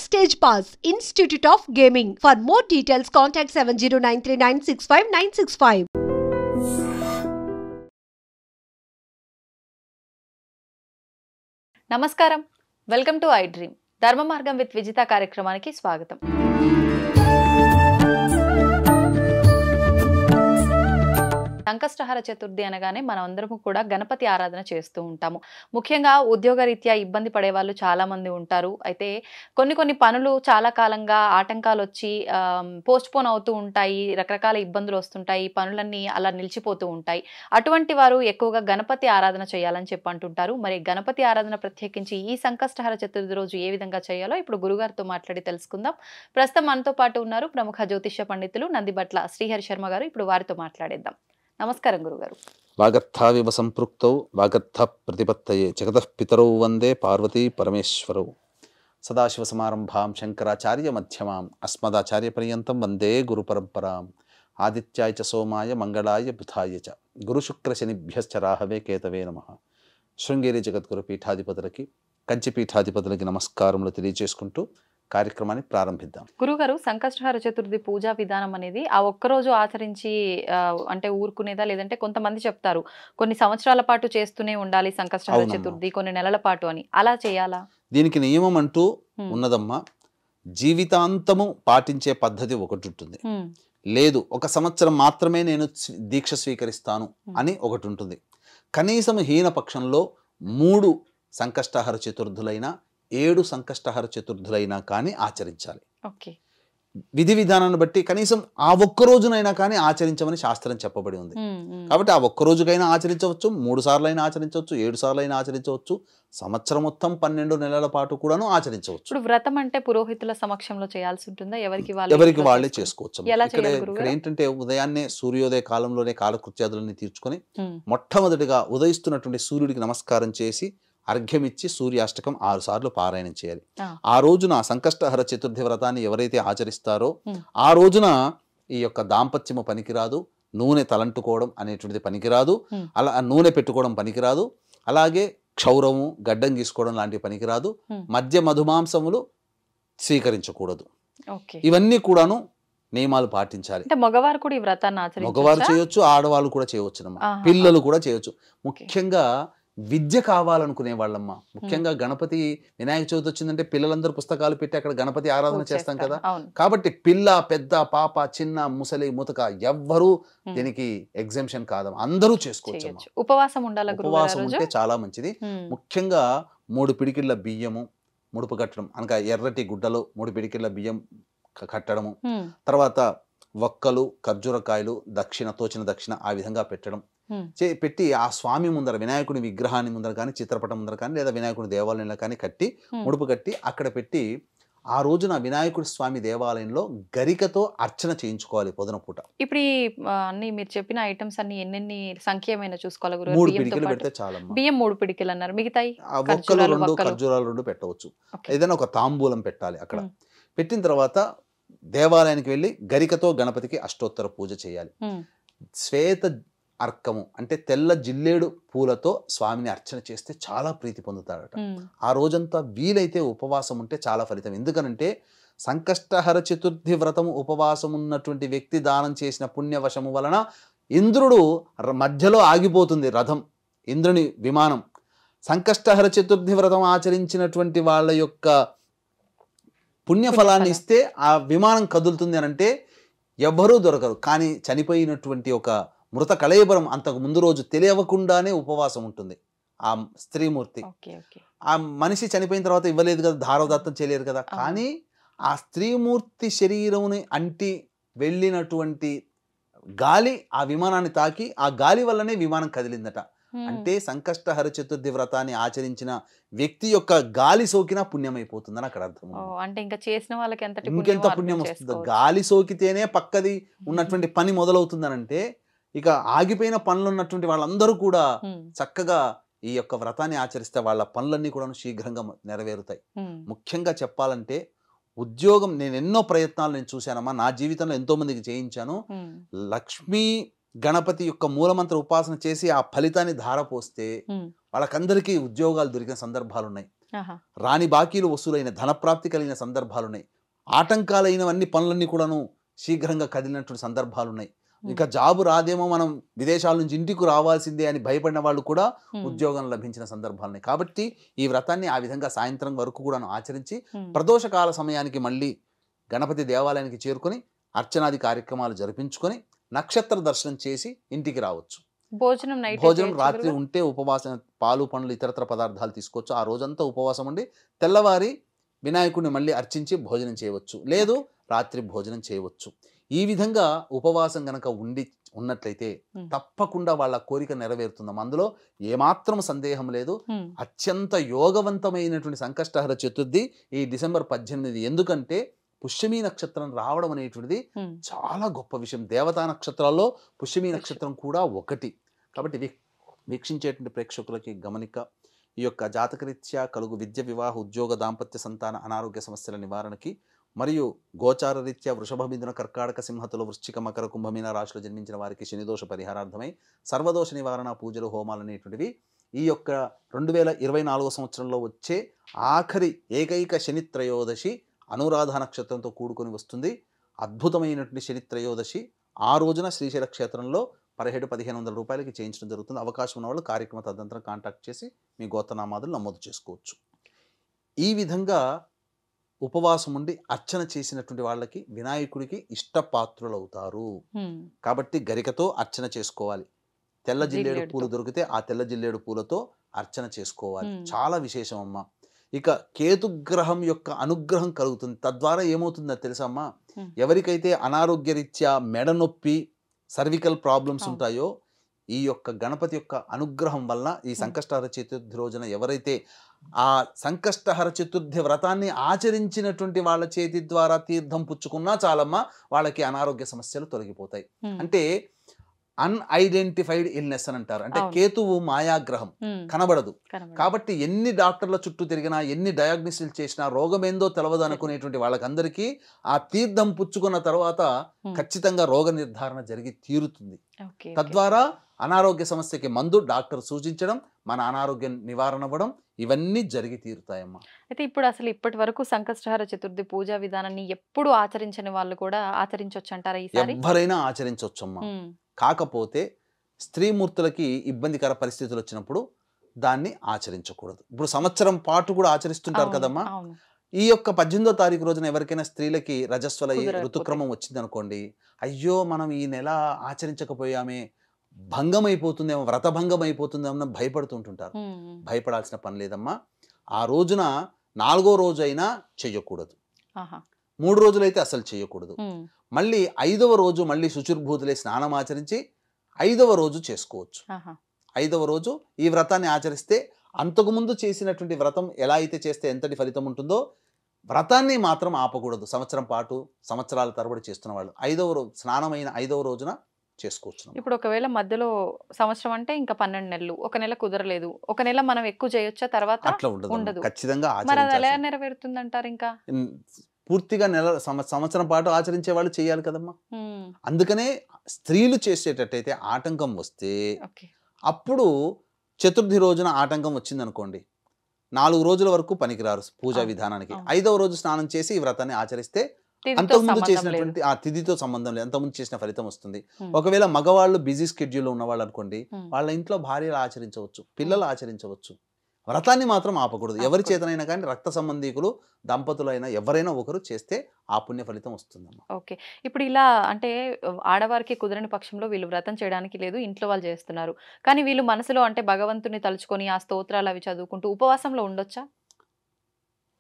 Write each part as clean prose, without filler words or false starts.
Backstage Pass, Institute of Gaming. For more details, contact 7093965965. నమస్కారం, welcome to I dream. ధర్మ మార్గం with Vijitha కార్యక్రమానికి స్వాగతం. సంకష్టహర చతుర్థి అనగానే మనం అందరం కూడా గణపతి ఆరాధన చేస్తూ ఉంటాము. ముఖ్యంగా ఉద్యోగరీత్యా ఇబ్బంది పడే వాళ్ళు చాలా మంది ఉంటారు. అయితే కొన్ని పనులు చాలా కాలంగా ఆటంకాలు వచ్చి పోస్ట్పోన్ అవుతూ ఉంటాయి, రకరకాల ఇబ్బందులు వస్తుంటాయి, పనులన్నీ అలా నిలిచిపోతూ ఉంటాయి. అటువంటి వారు ఎక్కువగా గణపతి ఆరాధన చేయాలని చెప్పి అంటుంటారు. మరి గణపతి ఆరాధన ప్రత్యేకించి ఈ సంకష్టహర చతుర్థి రోజు ఏ విధంగా చేయాలో ఇప్పుడు గురుగారితో మాట్లాడి తెలుసుకుందాం. ప్రస్తుతం మనతో పాటు ఉన్నారు ప్రముఖ జ్యోతిష్య పండితులు నందిబట్ల శ్రీహరి శర్మ గారు. ఇప్పుడు వారితో మాట్లాడేద్దాం. నమస్కారం గురుగారు. వాగర్థావివ సంపృక్తౌ వాగర్థ ప్రతిపత్తయే జగతః పితరౌ వందే పార్వతీ పరమేశ్వరౌ. సదాశివ సమారంభాం శంకరాచార్య మధ్యమాం అస్మదాచార్య పర్యంతం వందే గురు పరంపరాం. ఆదిత్యాయ చ సోమాయ మంగళాయ బుధాయ చ గురు శుక్ర శనిభ్యశ్చ రాహవే కేతవే నమః. శృంగేరి జగద్గురు పీఠాధిపతులకి, కంచి పీఠాధిపతులకి నమస్కారములు తెలియజేసుకుంటూ కార్యక్రమాన్ని ప్రారంభిద్దాం. గురుగారు, సంకష్టహర చతుర్థి పూజా విధానం అనేది ఆ ఒక్కరోజు ఆచరించి అంటే ఊరుకునేదా, లేదంటే కొంతమంది చెప్తారు కొన్ని సంవత్సరాల పాటు చేస్తూనే ఉండాలి సంకష్టహర చతుర్థి, కొన్ని నెలల పాటు అని, అలా చేయాలా? దీనికి నియమం అంటూ ఉన్నదమ్మా. జీవితాంతము పాటించే పద్ధతి ఒకటి ఉంటుంది, లేదు ఒక సంవత్సరం మాత్రమే నేను దీక్ష స్వీకరిస్తాను అని ఒకటి ఉంటుంది. కనీసం హీన పక్షంలో 3 సంకష్టహర చతుర్థులైనా 7 సంకష్టహర చతుర్థులైనా కానీ ఆచరించాలి. విధి విధానాన్ని బట్టి కనీసం ఆ ఒక్క రోజునైనా కానీ ఆచరించమని శాస్త్రం చెప్పబడి ఉంది. కాబట్టి ఆ ఒక్క రోజుకైనా ఆచరించవచ్చు, 3 సార్లు అయినా ఆచరించవచ్చు, 7 సార్లు అయినా ఆచరించవచ్చు, సంవత్సరం మొత్తం 12 నెలల పాటు కూడాను ఆచరించవచ్చు. ఇప్పుడు వ్రతం అంటే పురోహితుల సమక్షంలో చేయాల్సి ఉంటుందా? ఎవరికి వాళ్ళే చేసుకోవచ్చు. ఇక్కడ ఏంటంటే ఉదయాన్నే సూర్యోదయ కాలంలోనే కాలకృత్యాదులన్నీ తీర్చుకొని మొట్టమొదటిగా ఉదయిస్తున్నటువంటి సూర్యుడికి నమస్కారం చేసి అర్ఘ్యమిచ్చి సూర్యాష్టకం 6 సార్లు పారాయణం చేయాలి. ఆ రోజున సంకష్టహర చతుర్థి వ్రతాన్ని ఎవరైతే ఆచరిస్తారో ఆ రోజున ఈ యొక్క దాంపత్యము పనికిరాదు, నూనె తలంటుకోవడం అనేటువంటిది పనికిరాదు, అలా నూనె పెట్టుకోవడం పనికిరాదు, అలాగే క్షౌరము గడ్డం గీసుకోవడం లాంటివి పనికిరాదు, మద్య మధుమాంసములు స్వీకరించకూడదు. ఇవన్నీ కూడాను నియమాలు పాటించాలి. మగవారు కూడా ఈ వ్రతాన్ని మగవారు చేయొచ్చు, ఆడవాళ్ళు కూడా చేయవచ్చు, పిల్లలు కూడా చేయొచ్చు. ముఖ్యంగా విద్య కావాలనుకునే వాళ్ళమ్మ, ముఖ్యంగా గణపతి వినాయక చవితి వచ్చిందంటే పిల్లలందరూ పుస్తకాలు పెట్టి అక్కడ గణపతి ఆరాధన చేస్తాం కదా. కాబట్టి పిల్ల పెద్ద పాప చిన్న ముసలి ముతక ఎవ్వరూ దీనికి ఎగ్జామ్షన్ కాదు, అందరూ చేసుకోవచ్చు. ఉపవాసం ఉండాలి. ఉపవాసం ఉంటే చాలా మంచిది. ముఖ్యంగా 3 పిడికిళ్ళ బియ్యము ముడుపు కట్టడం, అనగా ఎర్రటి గుడ్డలో 3 పిడికిళ్ళ బియ్యం కట్టడము, తర్వాత వక్కలు ఖర్జూరకాయలు తోచిన దక్షిణ ఆ విధంగా పెట్టడం పెట్టి ఆ స్వామి ముందర వినాయకుడి విగ్రహాన్ని ముందర కానీ చిత్రపటం ముందర కానీ లేదా వినాయకుడి దేవాలయంలో కానీ కట్టి ముడుపు కట్టి అక్కడ పెట్టి ఆ రోజున వినాయకుడి స్వామి దేవాలయంలో గరికతో అర్చన చేయించుకోవాలి పొద్దున పూట. ఇప్పుడు అన్ని మీరు చెప్పిన ఐటమ్స్ అన్ని ఎన్నెన్ని సంఖ్యమైన చూసుకోవాలి? 3 పిడికిలు పెడితే చాలా. బియ్యం 3 పిడికిలు అన్నారు, మిగతాయి ఒక్కలు 2 ఖర్జూరాలు 2 పెట్టవచ్చు. ఏదైనా ఒక తాంబూలం పెట్టాలి. అక్కడ పెట్టిన తర్వాత దేవాలయానికి వెళ్ళి గరికతో గణపతికి అష్టోత్తర పూజ చేయాలి. శ్వేత అర్కము అంటే తెల్ల జిల్లేడు పూలతో స్వామిని అర్చన చేస్తే చాలా ప్రీతి పొందుతాడట. ఆ రోజంతా వీలైతే ఉపవాసం ఉంటే చాలా ఫలితం. ఎందుకనంటే సంకష్టహర చతుర్థి వ్రతము ఉపవాసం ఉన్నటువంటి వ్యక్తి దానం చేసిన పుణ్యవశము వలన ఇంద్రుడు మధ్యలో ఆగిపోతుంది రథం, ఇంద్రుని విమానం. సంకష్టహర చతుర్థి వ్రతం ఆచరించినటువంటి వాళ్ళ యొక్క పుణ్యఫలాన్ని ఇస్తే ఆ విమానం కదులుతుంది అనంటే ఎవ్వరూ దొరకరు. కానీ చనిపోయినటువంటి ఒక మృత కళేబరం అంతకు ముందు రోజు తెలియకుండానే ఉపవాసం ఉంటుంది ఆ స్త్రీమూర్తి. ఆ మనిషి చనిపోయిన తర్వాత ఇవ్వలేదు కదా, ధారదత్తం చేయలేరు కదా, కానీ ఆ స్త్రీమూర్తి శరీరముని అంటి వెళ్ళినటువంటి గాలి ఆ విమానాన్ని తాకి ఆ గాలి వల్లనే విమానం కదిలిందట. అంటే సంకష్టహర చతుర్థి వ్రతాన్ని ఆచరించిన వ్యక్తి యొక్క గాలి సోకినా పుణ్యమైపోతుందని అక్కడ అర్థం. అంటే ఇంకా చేసిన వాళ్ళకి ఇంకెంత పుణ్యం వస్తుందో. గాలి సోకితేనే పక్కది ఉన్నటువంటి పని మొదలవుతుందనంటే ఇక ఆగిపోయిన పనులు ఉన్నటువంటి వాళ్ళందరూ కూడా చక్కగా ఈ యొక్క వ్రతాన్ని ఆచరిస్తే వాళ్ళ పనులన్నీ కూడా శీఘ్రంగా నెరవేరుతాయి. ముఖ్యంగా చెప్పాలంటే ఉద్యోగం, నేను ఎన్నో ప్రయత్నాలు నేను చూశానమ్మా, నా జీవితంలో ఎంతో మందికి చేయించాను. లక్ష్మీ గణపతి యొక్క మూలమంత్ర ఉపాసన చేసి ఆ ఫలితాన్ని ధారపోస్తే వాళ్ళకందరికీ ఉద్యోగాలు దొరికిన సందర్భాలు ఉన్నాయి. రాని బాకీలు వసూలైన, ధనప్రాప్తి కలిగిన సందర్భాలున్నాయి. ఆటంకాలైనవన్నీ పనులన్నీ కూడాను శీఘ్రంగా కదిలినటువంటి సందర్భాలున్నాయి. ఇంకా జాబు రాదేమో, మనం విదేశాల నుంచి ఇంటికి రావాల్సిందే అని భయపడిన వాళ్ళు కూడా ఉద్యోగం లభించిన సందర్భాలున్నాయి. కాబట్టి ఈ వ్రతాన్ని ఆ విధంగా సాయంత్రం వరకు కూడా ఆచరించి ప్రదోషకాల సమయానికి మళ్ళీ గణపతి దేవాలయానికి చేరుకొని అర్చనాది కార్యక్రమాలు జరిపించుకొని నక్షత్ర దర్శనం చేసి ఇంటికి రావచ్చు. భోజనం రాత్రి ఉంటే ఉపవాసం, పాలు పండ్లు ఇతరత్ర పదార్థాలు తీసుకోవచ్చు. ఆ రోజంతా ఉపవాసం ఉండి తెల్లవారి వినాయకుడిని మళ్ళీ అర్చించి భోజనం చేయవచ్చు, లేదు రాత్రి భోజనం చేయవచ్చు. ఈ విధంగా ఉపవాసం గనక ఉన్నట్లయితే తప్పకుండా వాళ్ళ కోరిక నెరవేరుతుందాం. అందులో ఏమాత్రం సందేహం లేదు. అత్యంత యోగవంతమైనటువంటి సంకష్టహర చతుర్థి ఈ డిసెంబర్ 18. ఎందుకంటే పుష్యమీ నక్షత్రం రావడం అనేటువంటిది చాలా గొప్ప విషయం. దేవతా నక్షత్రాల్లో పుష్యమీ నక్షత్రం కూడా ఒకటి. కాబట్టి వీక్షించేటువంటి ప్రేక్షకులకి గమనిక, ఈ యొక్క జాతకరీత్యా కలుగు విద్య, వివాహ, ఉద్యోగ, దాంపత్య, సంతాన, అనారోగ్య సమస్యల నివారణకి మరియు గోచార రీత్యా వృషభ, మిథున, కర్కాటక, సింహతుల, వృశ్చిక, మకర, కుంభమీన రాశిలో జన్మించిన వారికి శనిదోష పరిహారార్థమై సర్వదోష నివారణ పూజలు, హోమాలు అనేటువంటివి ఈ యొక్క 2024 సంవత్సరంలో వచ్చే ఆఖరి ఏకైక శని త్రయోదశి అనురాధ నక్షత్రంతో కూడుకొని వస్తుంది. అద్భుతమైనటువంటి శని త్రయోదశి ఆ రోజున శ్రీశైల క్షేత్రంలో 1700-1500 రూపాయలకి చేయించడం జరుగుతుంది. అవకాశం ఉన్న వాళ్ళు కార్యక్రమ తదనంతరం కాంటాక్ట్ చేసి మీ గోత్రనామాదులు నమోదు చేసుకోవచ్చు. ఈ విధంగా ఉపవాసం ఉండి అర్చన చేసినటువంటి వాళ్ళకి వినాయకుడికి ఇష్టపాత్రులు అవుతారు. కాబట్టి గరికతో అర్చన చేసుకోవాలి. తెల్ల జిల్లేడు పూలు దొరికితే ఆ తెల్ల జిల్లేడు పూలతో అర్చన చేసుకోవాలి. చాలా విశేషం అమ్మా. ఇక కేతుగ్రహం యొక్క అనుగ్రహం కలుగుతుంది. తద్వారా ఏమవుతుందో తెలుసమ్మా, ఎవరికైతే అనారోగ్య రీత్యా మెడ నొప్పి, సర్వికల్ ప్రాబ్లమ్స్ ఉంటాయో ఈ యొక్క గణపతి యొక్క అనుగ్రహం వల్ల ఈ సంకష్టహర చతుర్థి రోజున ఎవరైతే ఆ సంకష్టహర చతుర్థి వ్రతాన్ని ఆచరించినటువంటి వాళ్ళ చేతి ద్వారా తీర్థం పుచ్చుకున్నా చాలమ్మా, వాళ్ళకి అనారోగ్య సమస్యలు తొలగిపోతాయి. అంటే అన్ఐడెంటిఫైడ్ ఇల్నెస్ అని అంటారు. అంటే కేతువు మాయాగ్రహం, కనబడదు. కాబట్టి ఎన్ని డాక్టర్ల చుట్టూ తిరిగినా, ఎన్ని డయాగ్నోసిస్ చేసినా రోగం ఏందో తెలవదు అనుకునేటువంటి వాళ్ళకందరికీ ఆ తీర్థం పుచ్చుకున్న తర్వాత ఖచ్చితంగా రోగ నిర్ధారణ జరిగి తీరుతుంది. తద్వారా అనారోగ్య సమస్యకి మందు డాక్టర్ సూచించడం, మన అనారోగ్య నివారణ అవ్వడం, ఇవన్నీ జరిగి తీరుతాయమ్మా. అయితే ఇప్పుడు అసలు ఇప్పటి వరకు సంకష్టహర చతుర్థి పూజా విధానాన్ని ఎప్పుడు ఆచరించని వాళ్ళు కూడా ఆచరించవచ్చు అంటారా? ఈసారి ఎవరైనా ఆచరించవచ్చమ్మా. కాకపోతే స్త్రీమూర్తులకి ఇబ్బందికర పరిస్థితులు వచ్చినప్పుడు దాన్ని ఆచరించకూడదు. ఇప్పుడు సంవత్సరం పాటు కూడా ఆచరిస్తుంటారు కదమ్మా. ఈ యొక్క 18వ తారీఖు రోజున ఎవరికైనా స్త్రీలకి రజస్వల ఋతుక్రమం వచ్చింది అనుకోండి, అయ్యో మనం ఈ నెల ఆచరించకపోయామే, భంగం అయిపోతుందేమో, వ్రతభంగం అయిపోతుందేమో భయపడుతుంటుంటారు. భయపడాల్సిన పని లేదమ్మా. ఆ రోజున 4వ రోజు అయినా చెయ్యకూడదు, 3 రోజులైతే అసలు చేయకూడదు. మళ్ళీ 5వ రోజు మళ్ళీ శుచిర్భూతులే స్నానం ఆచరించి 5వ రోజు చేసుకోవచ్చు. 5వ రోజు ఈ వ్రతాన్ని ఆచరిస్తే అంతకుముందు చేసినటువంటి వ్రతం ఎలా అయితే చేస్తే ఎంతటి ఫలితం ఉంటుందో వ్రతాన్ని మాత్రం ఆపకూడదు. సంవత్సరం పాటు, సంవత్సరాల తరబడి చేస్తున్న వాళ్ళు 5వ రోజు స్నానమైన 5వ రోజున చేసుకోవచ్చు. ఇప్పుడు ఒకవేళ మధ్యలో సంవత్సరం అంటే ఇంకా 12 నెలలు, ఒక నెల కుదరలేదు, ఒక నెల మనం ఎక్కువ చేయొచ్చా? తర్వాత అట్లా ఉండదు, ఖచ్చితంగా మరి అది ఎలా నెరవేరుతుంది అంటారు? ఇంకా పూర్తిగా సంవత్సరం పాటు ఆచరించే వాళ్ళు చేయాలి కదమ్మా. అందుకనే స్త్రీలు చేసేటట్టయితే ఆటంకం వస్తే అప్పుడు చతుర్థి రోజున ఆటంకం వచ్చింది అనుకోండి, 4 రోజుల వరకు పనికిరారు పూజా విధానానికి. 5వ రోజు స్నానం చేసి ఈ వ్రతాన్ని ఆచరిస్తే అంతకుముందు చేసినటువంటి ఆ తిథితో సంబంధం లేదు, అంతకుముందు చేసిన ఫలితం వస్తుంది. ఒకవేళ మగవాళ్ళు బిజీ స్కెడ్యూల్లో ఉన్నవాళ్ళు అనుకోండి, వాళ్ళ ఇంట్లో భార్యలు ఆచరించవచ్చు, పిల్లలు ఆచరించవచ్చు. వ్రతాన్ని మాత్రం ఆపకూడదు. ఎవరి చేతనైనా కానీ రక్త సంబంధీకులు, దంపతులైనా ఎవరైనా ఒకరు చేస్తే ఆ పుణ్య ఫలితం వస్తుందమ్మా. ఓకే. ఇప్పుడు ఇలా అంటే ఆడవారికి కుదరని పక్షంలో వీళ్ళు వ్రతం చేయడానికి లేదు, ఇంట్లో వాళ్ళు చేస్తున్నారు, కానీ వీళ్ళు మనసులో అంటే భగవంతుని తలుచుకొని ఆ స్తోత్రాలు అవి చదువుకుంటూ ఉపవాసంలో ఉండొచ్చా?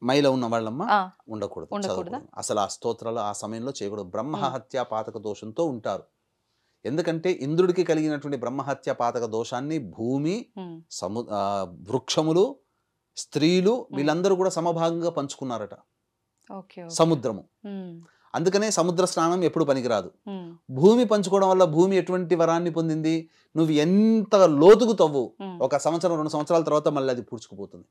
మైల ఉన్న వాళ్ళమ్మా ఉండకూడదు. అసలు ఆ స్తోత్రాలు ఆ సమయంలో చేయకూడదు. బ్రహ్మహత్య పాతక దోషంతో ఉంటారు. ఎందుకంటే ఇంద్రుడికి కలిగినటువంటి బ్రహ్మహత్య పాతక దోషాన్ని భూమి, వృక్షములు, స్త్రీలు వీళ్ళందరూ కూడా సమభాగంగా పంచుకున్నారట, సముద్రము. అందుకనే సముద్ర స్నానం ఎప్పుడు పనికిరాదు. భూమి పంచుకోవడం వల్ల భూమి ఎటువంటి వరాన్ని పొందింది, నువ్వు ఎంత లోతుకు తవ్వు, 1 సంవత్సరం 2 సంవత్సరాల తర్వాత మళ్ళీ అది పూడ్చుకుపోతుంది.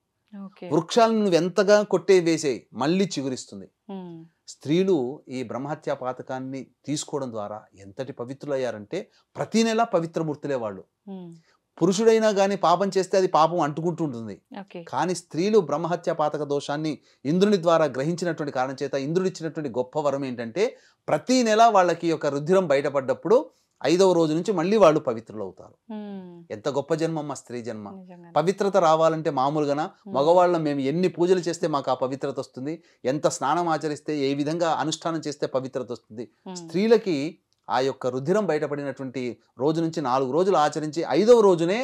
వృక్షాలను నువ్వు ఎంతగా కొట్టే వేసేయి మళ్ళీ చిగురిస్తుంది. స్త్రీలు ఈ బ్రహ్మహత్యా పాతకాన్ని తీసుకోవడం ద్వారా ఎంతటి పవిత్రులయ్యారంటే ప్రతి నెల పవిత్రమూర్తులే వాళ్ళు. పురుషుడైనా కానీ పాపం చేస్తే అది పాపం అంటుకుంటూ ఉంటుంది. ఓకే. కానీ స్త్రీలు బ్రహ్మహత్య పాతక దోషాన్ని ఇంద్రుని ద్వారా గ్రహించినటువంటి కారణం చేత ఇంద్రుడు ఇచ్చినటువంటి గొప్ప వరం ఏంటంటే ప్రతి నెల వాళ్ళకి యొక్క రుధిరం బయటపడ్డప్పుడు 5వ రోజు నుంచి మళ్ళీ వాళ్ళు పవిత్రులు అవుతారు. ఎంత గొప్ప జన్మమ్మ స్త్రీ జన్మ. నిజంగా. పవిత్రత రావాలంటే మామూలుగానా మగవాళ్ళం మేము ఎన్ని పూజలు చేస్తే మాకు ఆ పవిత్రత వస్తుంది, ఎంత స్నానం ఆచరిస్తే ఏ విధంగా అనుష్ఠానం చేస్తే పవిత్రత వస్తుంది. స్త్రీలకి ఆ యొక్క రుధిరం బయటపడినటువంటి రోజు నుంచి 4 రోజులు ఆచరించి 5వ రోజునే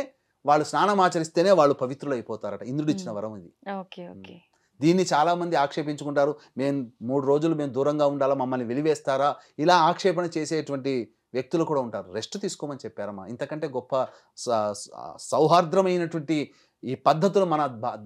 వాళ్ళు స్నానం ఆచరిస్తేనే వాళ్ళు పవిత్రులు అయిపోతారట. ఇంద్రుడు ఇచ్చిన వరం ఇది. ఓకే. ఓకే. దీన్ని చాలా మంది ఆక్షేపించుకుంటారు. మేము 3 రోజులు మేము దూరంగా ఉండాలా, మమ్మల్ని వెలివేస్తారా, ఇలా ఆక్షేపణ చేసేటువంటి వ్యక్తులు కూడా ఉంటారు. రెస్ట్ తీసుకోమని చెప్పారమ్మా. ఇంతకంటే గొప్ప సౌహార్ద్రమైనటువంటి ఈ పద్ధతులు మన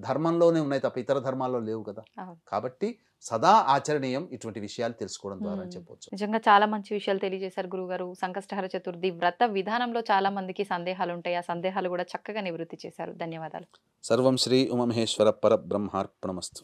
ధర్మంలోనే ఉన్నాయి తప్ప ఇతర ధర్మాల్లో లేవు కదా. కాబట్టి సదా ఆచరణీయం ఇటువంటి విషయాలు తెలుసుకోవడం ద్వారా అని చెప్పొచ్చు. నిజంగా చాలా మంచి విషయాలు తెలియజేశారు గురుగారు. సంకష్టహర చతుర్థి వ్రత విధానంలో చాలా మందికి సందేహాలు ఉంటాయి. ఆ సందేహాలు కూడా చక్కగా నివృత్తి చేశారు. ధన్యవాదాలు. సర్వం శ్రీ ఉమామహేశ్వర పరబ్రహ్మార్పణమస్తు.